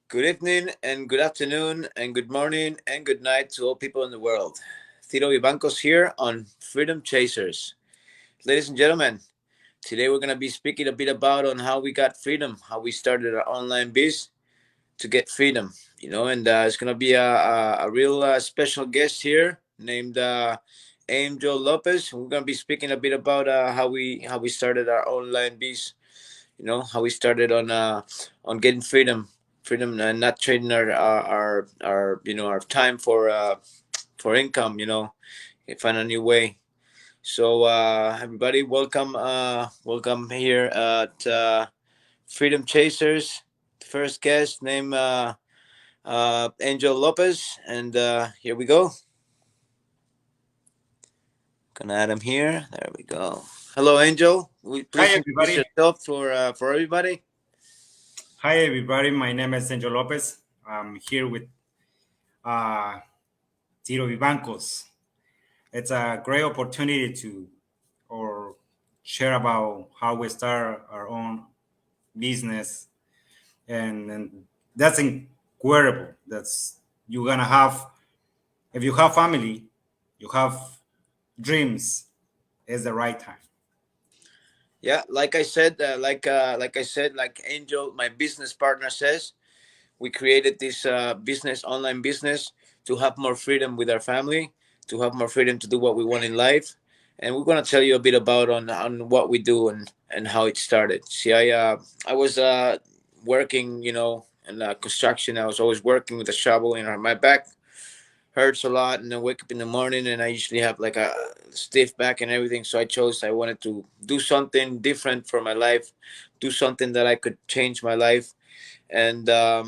Good evening and good afternoon and good morning and good night to all people in the world. Ciro Vivancos here on Freedom Chasers. Ladies and gentlemen, today we're going to be speaking a bit about on how we got freedom, how we started our online biz to get freedom, and it's going to be a real special guest here named Angel Lopez. We're going to be speaking a bit about how we started our online biz, how we started on getting freedom and not trading our time for income, find a new way. So everybody, welcome here at Freedom Chasers. First guest named Angel Lopez, and here we go. Gonna add him here. There we go. Hello, Angel. Hi Please introduce everybody. yourself for everybody. Hi everybody. My name is Angel Lopez. I'm here with uh, Ciro Vivancos. It's a great opportunity to or share about how we start our own business, and that's incredible. That's you're gonna have if you have family, you have dreams. It's the right time. Yeah, like Angel, my business partner says, we created this online business to have more freedom with our family, to have more freedom to do what we want in life, and we're gonna tell you a bit about on what we do and how it started. See, I was working, in construction. I was always working with a shovel. My back hurts a lot, and I wake up in the morning and I usually have like a stiff back and everything. So I wanted to do something different for my life, do something that I could change my life. And I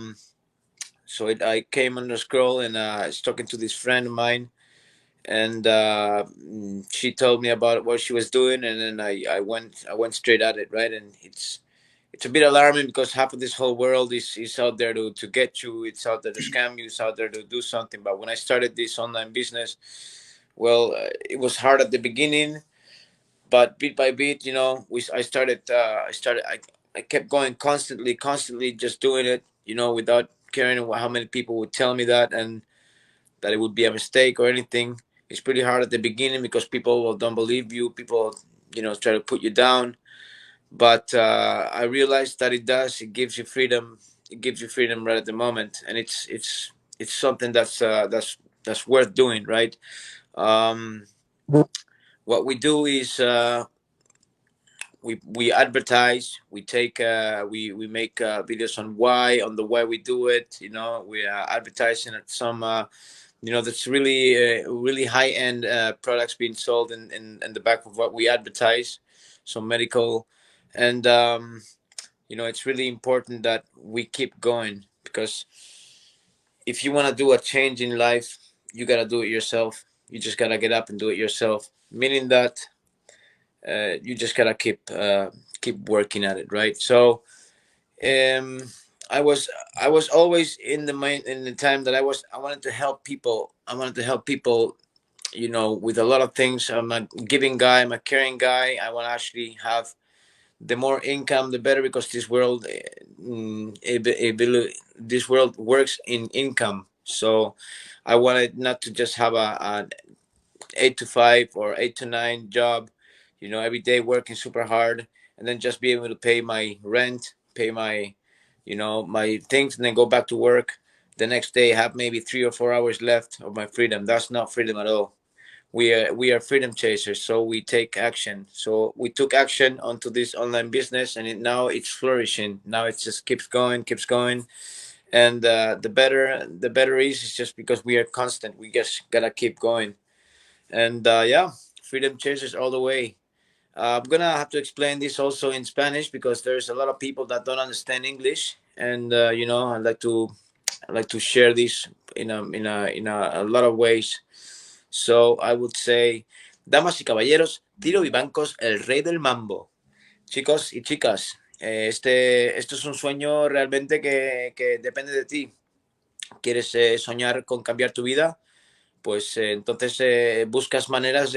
came on the scroll, and I was talking to this friend of mine, and she told me about what she was doing, and then I went straight at it, right? And it's a bit alarming because half of this whole world is out there to get you. It's out there to scam you. It's out there to do something. But when I started this online business, well, it was hard at the beginning, but bit by bit, I kept going constantly, just doing it, without caring how many people would tell me that, and that it would be a mistake or anything. It's pretty hard at the beginning because people will don't believe you. People, try to put you down. But I realized that it does. It gives you freedom. It gives you freedom right at the moment, and it's something that's worth doing, right? Um, what we do is we advertise. We take we make videos on the why we do it. We are advertising at some that's really high end products being sold in the back of what we advertise, so medical. And it's really important that we keep going, because if you want to do a change in life, you got to do it yourself. You just got to get up and do it yourself, meaning that you just got to keep working at it, right? So um I was always in the time that I wanted to help people. With a lot of things. I'm a giving guy, I'm a caring guy. I want to actually have the more income the better, because this world works in income. So I wanted not to just have a 8 to 5 or 8 to 9 job, every day working super hard, and then just be able to pay my rent, pay my things, and then go back to work the next day, have maybe 3 or 4 hours left of my freedom. That's not freedom at all. We are freedom chasers, so we take action. So we took action onto this online business, and now it's flourishing. Now it just keeps going, and the better is just because we are constant. We just gotta keep going, and yeah, freedom chasers all the way. I'm gonna have to explain this also in Spanish, because there's a lot of people that don't understand English, and I'd like to share this in a lot of ways. So I would say, damas y caballeros, Tiro Vivancos, el rey del mambo. Chicos y chicas, esto es un sueño realmente que depende de ti. ¿Quieres soñar con cambiar tu vida? Pues entonces buscas maneras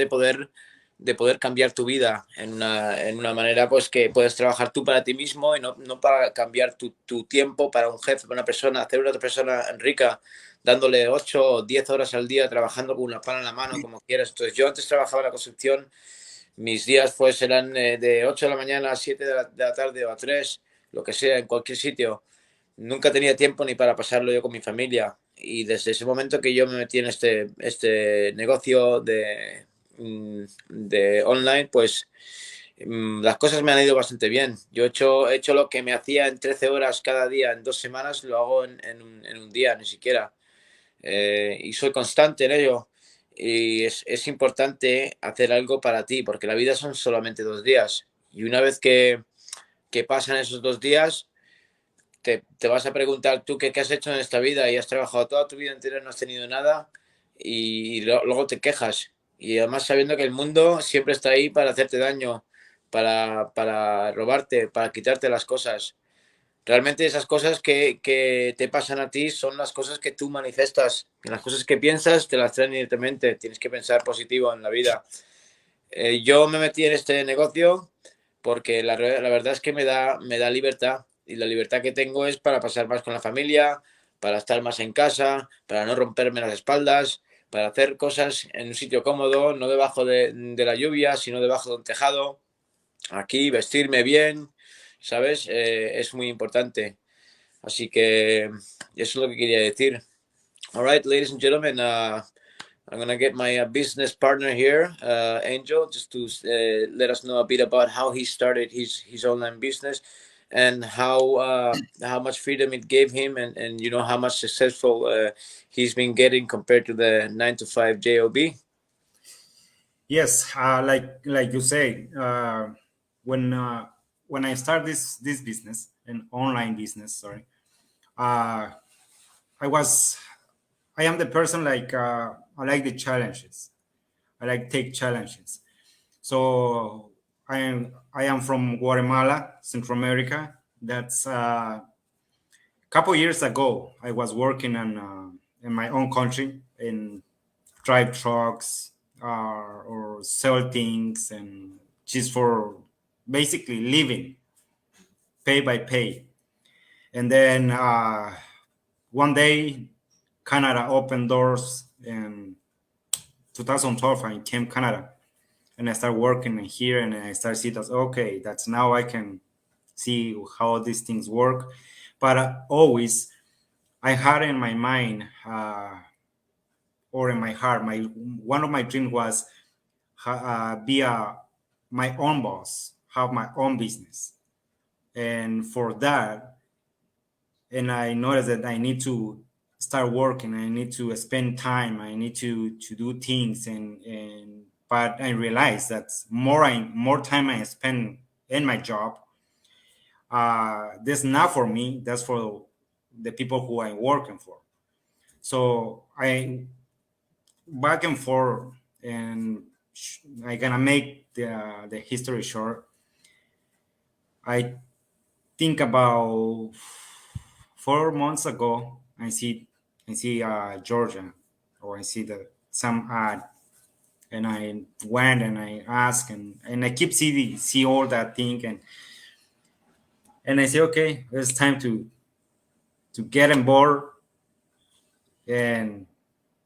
de poder cambiar tu vida en una manera pues que puedes trabajar tú para ti mismo y no para cambiar tu tiempo para un jefe, para una persona, hacer una otra persona rica dándole 8 o 10 horas al día trabajando con una pala en la mano como quieras. Entonces yo antes trabajaba en la construcción, mis días pues eran de 8 de la mañana a 7 de la tarde o a 3, lo que sea, en cualquier sitio. Nunca tenía tiempo ni para pasarlo yo con mi familia. Y desde ese momento que yo me metí en este negocio de online, pues las cosas me han ido bastante bien. Yo he hecho lo que me hacía en 13 horas cada día en 2 semanas, lo hago en un día, ni siquiera. Y soy constante en ello. Y es importante hacer algo para ti, porque la vida son solamente 2 días. Y una vez que pasan esos 2 días, te vas a preguntar tú qué has hecho en esta vida y has trabajado toda tu vida entera, no has tenido nada y luego te quejas. Y además sabiendo que el mundo siempre está ahí para hacerte daño, para robarte, para quitarte las cosas. Realmente esas cosas que te pasan a ti son las cosas que tú manifestas. Las cosas que piensas te las traen directamente. Tienes que pensar positivo en la vida. Yo me metí en este negocio porque la verdad es que me da libertad y la libertad que tengo es para pasar más con la familia, para estar más en casa, para no romperme las espaldas, para hacer cosas en un sitio cómodo, no debajo de la lluvia, sino debajo de un tejado. Aquí vestirme bien, ¿sabes? Es muy importante. Así que eso es lo que quería decir. All right, ladies and gentlemen, I'm going to get my business partner here, Angel, just to let us know a bit about how he started his online business and how much freedom it gave him and you know how much successful he's been getting compared to the 9 to 5 job. Yes, like you say, when when I start this business, an online business, sorry, uh, I was I am the person like I like the challenges. I like take challenges. So I am from Guatemala, Central America. That's a couple years ago. I was working in my own country in drive trucks or sell things and just for basically living, pay by pay. And then one day, Canada opened doors in 2012. I came Canada and I started working here and I started see that okay, that's now I can see how these things work. But always I had in my mind or in my heart, my one of my dreams was be my own boss, have my own business, and for that, and I noticed that I need to start working. I need to spend time. I need to do things, and but I realized that more time I spend in my job, that's not for me. That's for the people who I'm working for. So I back and forth, and I gonna make the history short. I think about 4 months ago, I see Georgia, or I see the some ad, and I went and I asked, and I keep see all that thing, and I say, okay, it's time to get on board and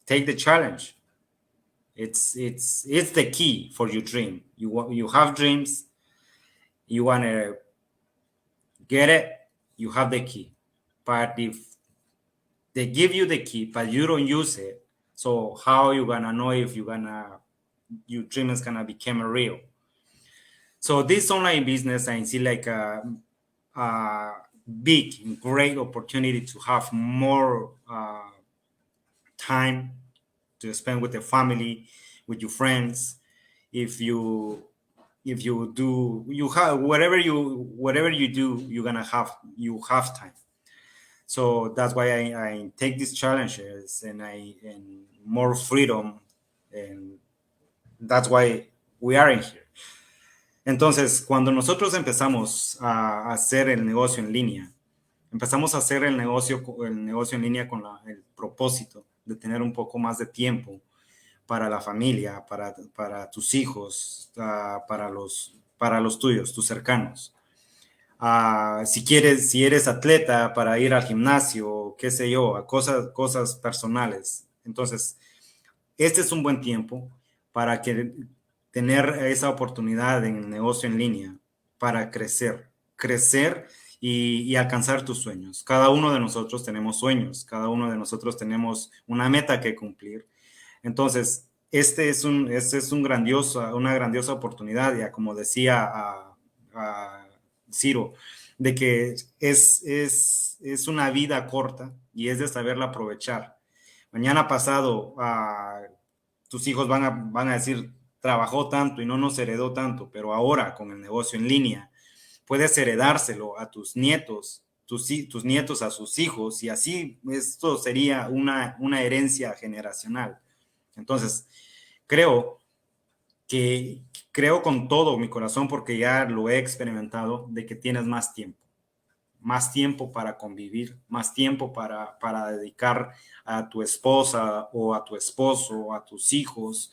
take the challenge. It's the key for your dream. You have dreams, you wanna get it, you have the key. But if they give you the key, but you don't use it, so how you gonna know if your dream is gonna become real? So this online business, I see like a big and great opportunity to have more time to spend with the family, with your friends. If you do you have whatever you do, you're gonna have you have time. So that's why I take these challenges and more freedom, and that's why we are in here. Entonces, cuando nosotros empezamos a hacer el negocio en línea, empezamos a hacer el negocio en línea con el propósito de tener un poco más de tiempo para la familia, para tus hijos, para los tuyos, tus cercanos. Si eres atleta, para ir al gimnasio, qué sé yo, a cosas personales. Entonces, este es un buen tiempo para tener esa oportunidad en el negocio en línea, para crecer y alcanzar tus sueños. Cada uno de nosotros tenemos sueños, cada uno de nosotros tenemos una meta que cumplir. Entonces, este es una grandiosa oportunidad, ya como decía a Ciro, de que es una vida corta y es de saberla aprovechar. Mañana pasado, tus hijos van a decir, trabajó tanto y no nos heredó tanto, pero ahora con el negocio en línea, puedes heredárselo a tus nietos, tus nietos a sus hijos, y así esto sería una herencia generacional. Entonces, creo creo con todo mi corazón, porque ya lo he experimentado, de que tienes más tiempo para convivir, más tiempo para dedicar a tu esposa o a tu esposo, a tus hijos,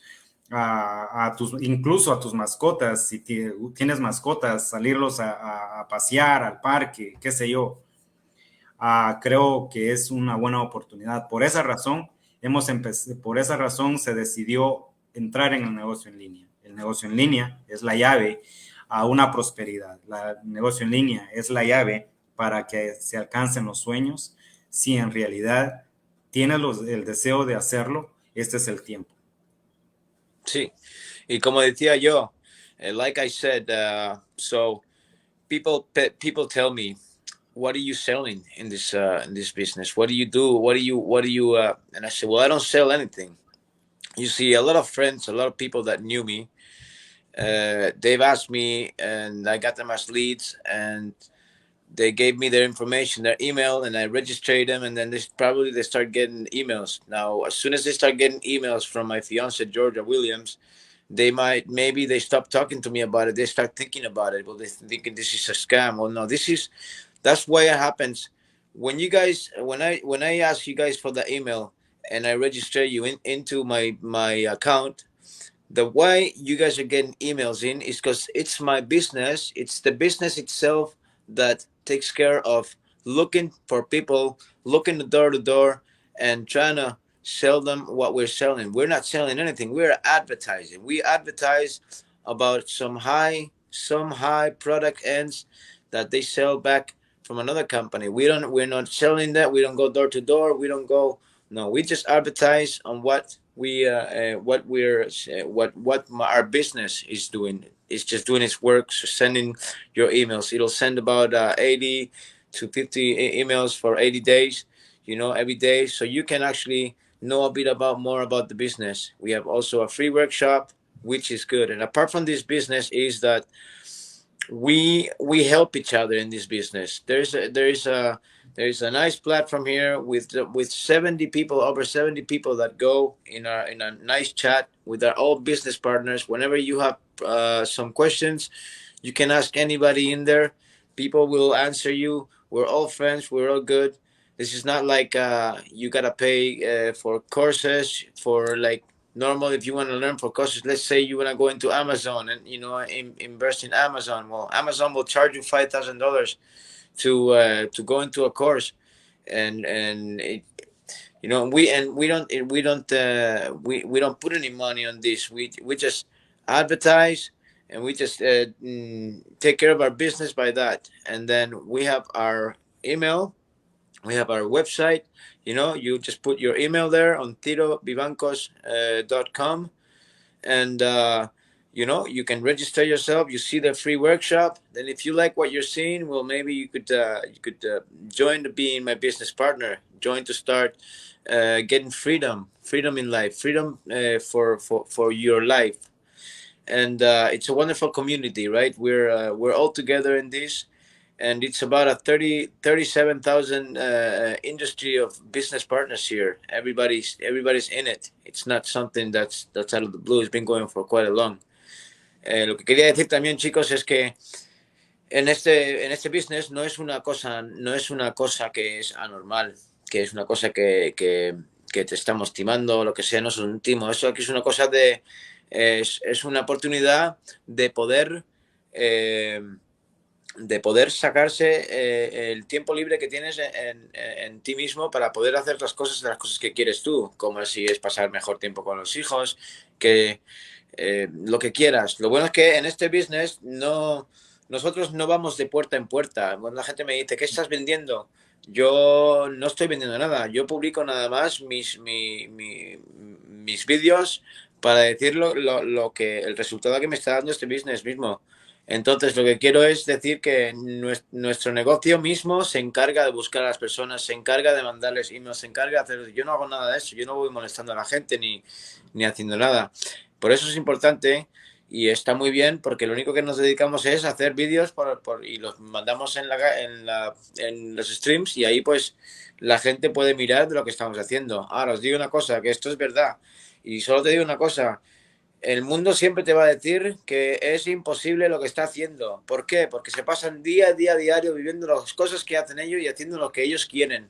incluso a tus mascotas, si tienes mascotas, salirlos a pasear al parque, qué sé yo. Creo que es una buena oportunidad. Por esa razón se decidió entrar en el negocio en línea. El negocio en línea es la llave a una prosperidad. El negocio en línea es la llave para que se alcancen los sueños. Si en realidad tienes el deseo de hacerlo, este es el tiempo. Sí, y como decía yo, like I said, so people tell me, what are you selling in this business? What do you do? What do you? And I said, well, I don't sell anything. You see, a lot of friends, a lot of people that knew me, they've asked me, and I got them as leads, and they gave me their information, their email, and I registered them, and then they start getting emails. Now, as soon as they start getting emails from my fiance Georgia Williams, maybe they stop talking to me about it. They start thinking about it. Well, they're thinking this is a scam. Well, no, that's why it happens. When I ask you guys for the email and I register you into my account, the way you guys are getting emails in is because it's my business. It's the business itself that takes care of looking for people, looking door to door, and trying to sell them what we're selling. We're not selling anything. We're advertising. We advertise about some high product ends that they sell back from another company. We're not selling that. We don't go door to door. We don't go, no, we just advertise on what our business is doing. It's just doing its work. So sending your emails, it'll send about 80 to 50 emails for 80 days, every day. So you can actually know a bit more about the business. We have also a free workshop, which is good. And apart from this business, is that we help each other in this business. There's a nice platform here with 70 people, over 70 people that go in a nice chat with our old business partners. Whenever you have some questions, you can ask anybody in there. People will answer you. We're all friends. We're all good. This is not like you gotta pay for courses for like normal. If you want to learn for courses, let's say you want to go into Amazon and invest in Amazon. Well, Amazon will charge you $5,000 to go into a course, and we don't put any money on this. We just advertise, and we just take care of our business by that. And then we have our email, we have our website. You just put your email there on vivancos.com, and you can register yourself. You see the free workshop. Then if you like what you're seeing, well, maybe you could join to being my business partner. Join to start getting freedom in life, freedom for your life. And it's a wonderful community, right? We're all together in this, and it's about a 37,000 industry of business partners here. Everybody's in it. It's not something that's out of the blue. It's been going for quite a long. Lo que quería decir también, chicos, es que en este business no es una cosa que es anormal, que es una cosa que que te estamos timando o lo que sea, no es un timo. Eso aquí es una cosa de... Es una oportunidad de poder... de poder sacarse el tiempo libre que tienes en ti mismo para poder hacer las cosas que quieres tú, como si es pasar mejor tiempo con los hijos, que lo que quieras. Lo bueno es que en este business nosotros no vamos de puerta en puerta. Cuando la gente me dice, ¿qué estás vendiendo? Yo no estoy vendiendo nada. Yo publico nada más mis vídeos para decir lo que el resultado que me está dando este business mismo. Entonces, lo que quiero es decir que nuestro negocio mismo se encarga de buscar a las personas, se encarga de mandarles emails, se encarga de hacer... Yo no hago nada de eso, yo no voy molestando a la gente ni haciendo nada. Por eso es importante y está muy bien porque lo único que nos dedicamos es a hacer vídeos y los mandamos en los streams y ahí pues la gente puede mirar de lo que estamos haciendo. Ahora os digo una cosa, que esto es verdad y solo te digo una cosa. El mundo siempre te va a decir que es imposible lo que está haciendo. ¿Por qué? Porque se pasan día a día, diario, viviendo las cosas que hacen ellos y haciendo lo que ellos quieren.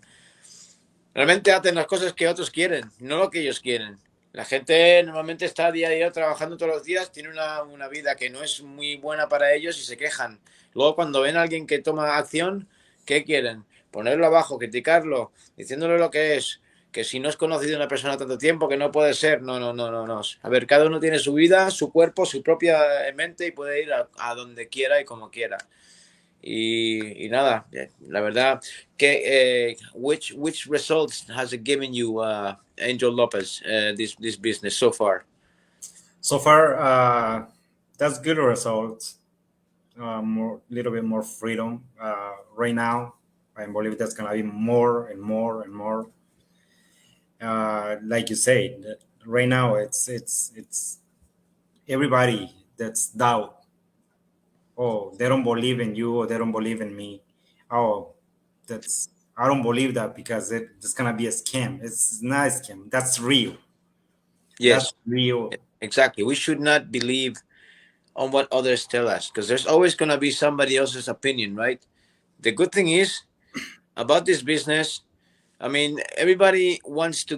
Realmente hacen las cosas que otros quieren, no lo que ellos quieren. La gente normalmente está día a día trabajando todos los días, tiene una vida que no es muy buena para ellos y se quejan. Luego cuando ven a alguien que toma acción, ¿qué quieren? Ponerlo abajo, criticarlo, diciéndole lo que es, que si no es conocido una persona tanto tiempo, que no puede ser. No, no, no, no, no. A ver, cada uno tiene su vida, su cuerpo, su propia mente y puede ir a donde quiera y como quiera. Y nada, la verdad, which results has it given you, Angel Lopez, this business so far? So far, that's good results. More, little bit more freedom. Right now, I believe that's gonna be more and more and more. Like you said, right now it's everybody that's doubt. Oh, they don't believe in you, or they don't believe in me. Oh, that's I don't believe that because it's gonna be a scam. It's not a scam. That's real. That's Yes, real. exactly. We should not believe on what others tell us because there's always going to be somebody else's opinion, right? The good thing is about this business, I mean, everybody wants to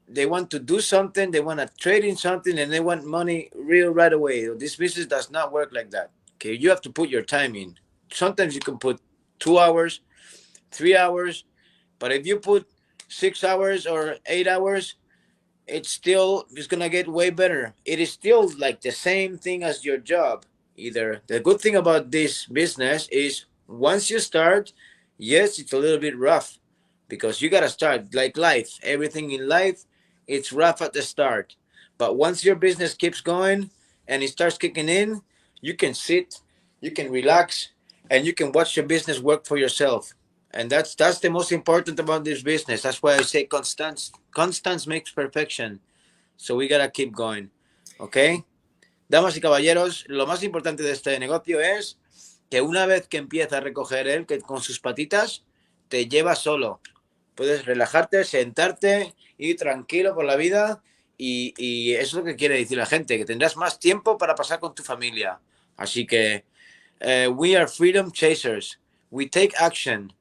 they want to do something, they want to trade in something, and they want money real right away. This business does not work like that. Okay, you have to put your time in. Sometimes you can put 2 hours, 3 hours, but if you put 6 hours or 8 hours, it's gonna get way better. It is still like the same thing as your job. Either the good thing about this business is once you start, yes, it's a little bit rough because you gotta start like life. Everything in life, it's rough at the start, but once your business keeps going and it starts kicking in, you can sit, you can relax, and you can watch your business work for yourself. And that's the most important about this business. That's why I say constance makes perfection. So we gotta keep going. ¿Ok? Damas y caballeros, lo más importante de este negocio es que una vez que empieza a recoger él, que con sus patitas, te lleva solo. Puedes relajarte, sentarte, ir tranquilo por la vida y eso es lo que quiere decir la gente, que tendrás más tiempo para pasar con tu familia. Así que we are freedom chasers. We take action.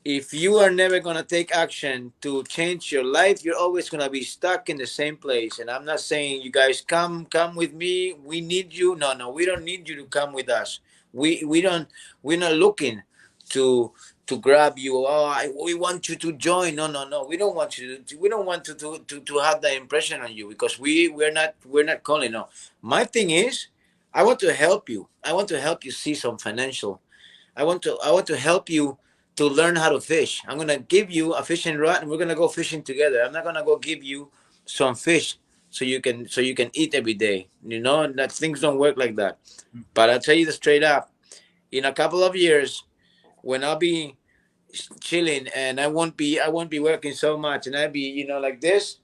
If you are never going to take action to change your life, you're always going to be stuck in the same place. And I'm not saying you guys come with me, we need you. No, no, we don't need you to come with us. We don't, we're not looking to grab you. Oh, we want you to join. No, no, no, we don't want you to, we don't want to have that impression on you because we're not calling. No, my thing is I want to help you. I want to help you see some financial. I want to help you to learn how to fish. I'm gonna give you a fishing rod and we're gonna go fishing together. I'm not gonna go give you some fish so you can eat every day. You know that things don't work like that. But I'll tell you the straight up. In a couple of years, when I'll be chilling and I won't be working so much and I'll be like this,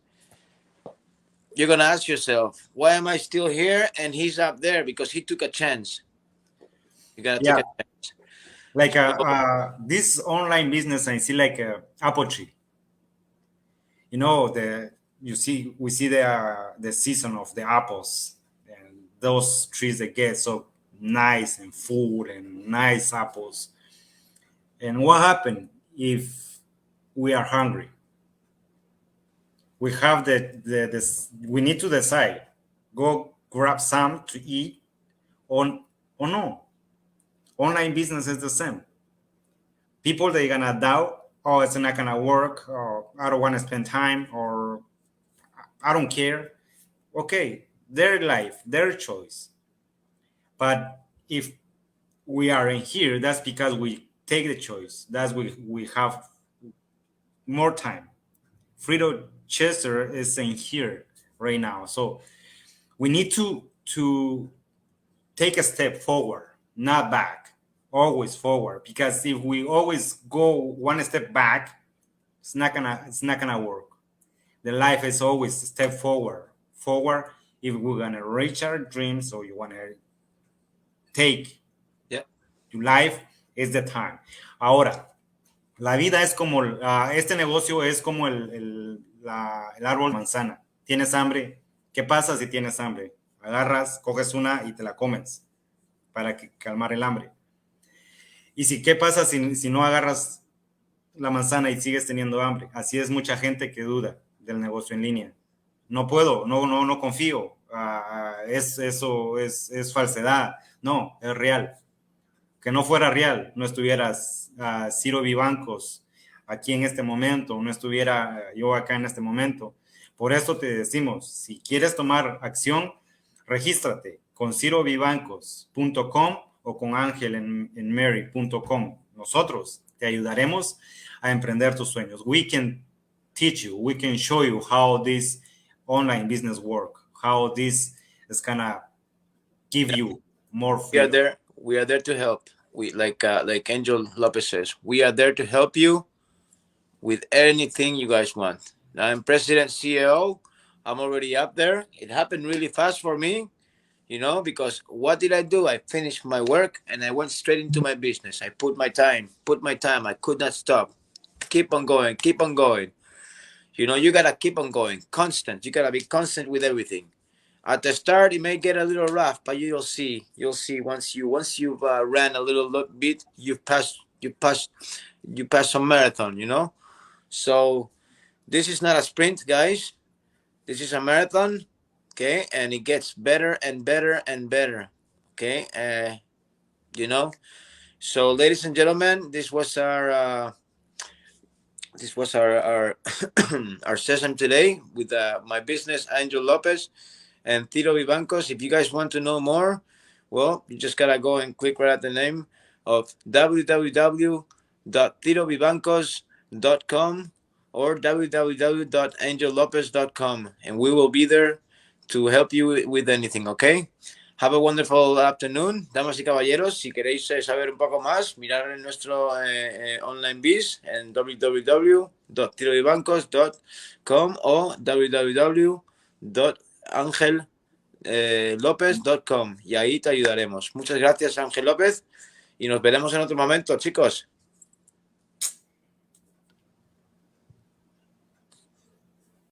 you're gonna ask yourself, why am I still here and he's up there? Because he took a chance. You gotta take Yeah, a chance. like So, this online business, I see like a apple tree. You know, the you see we see the season of the apples, and those trees that get so nice and full and nice apples. And what happened if we are hungry? we have we need to decide, go grab some to eat or no. Online business is the same. People, they're gonna doubt, oh, it's not gonna work, or I don't want to spend time, or I don't care. Okay, their life, their choice. But if we are in here, that's because we take the choice. That's we have more time. Frito Chester is in here right now, so we need to take a step forward, not back. Always forward, because if we always go one step back, it's not gonna work. The life is always a step forward. If we're gonna reach our dreams, or you wanna take Yeah. to life, is the time. Ahora, la vida es como, este negocio es como el árbol de manzana. Tienes hambre, ¿qué pasa si tienes hambre? Agarras, coges una y te la comes para calmar el hambre. Y si, ¿qué pasa si no agarras la manzana y sigues teniendo hambre? Así es mucha gente que duda del negocio en línea. No puedo, no confío. Eso es falsedad. No, es real. Que no fuera real, no estuvieras Ciro Vivancos aquí en este momento, no estuviera yo acá en este momento. Por eso te decimos, si quieres tomar acción, regístrate con cirovivancos.com o con angelenmary.com. Nosotros te ayudaremos a emprender tus sueños. We can teach you, we can show you how this online business work, how this is gonna give you more freedom. We are there to help. We like Angel Lopez says, we are there to help you with anything you guys want. Now I'm president CEO. I'm already up there. It happened really fast for me, because what did I do? I finished my work and I went straight into my business. I put my time. I could not stop. Keep on going. Keep on going. You gotta keep on going. Constant. You gotta be constant with everything. At the start, it may get a little rough, but you'll see. You'll see once you've ran a little bit, you've passed some marathon. So this is not a sprint, guys. This is a marathon, okay, and it gets better and better and better, okay. So, ladies and gentlemen, this was our our session today with my business, Angel Lopez and Ciro Vivancos. If you guys want to know more, well, you just gotta go and click right at the name of www.cirovivancos.com or www.angellopez.com, and we will be there to help you with anything, okay? Have a wonderful afternoon, damas y caballeros. Si queréis saber un poco más, mirar en nuestro Online Biz en www.cirovivancos.com o www.angellopez.com, y ahí te ayudaremos. Muchas gracias, Ángel López, y nos veremos en otro momento, chicos.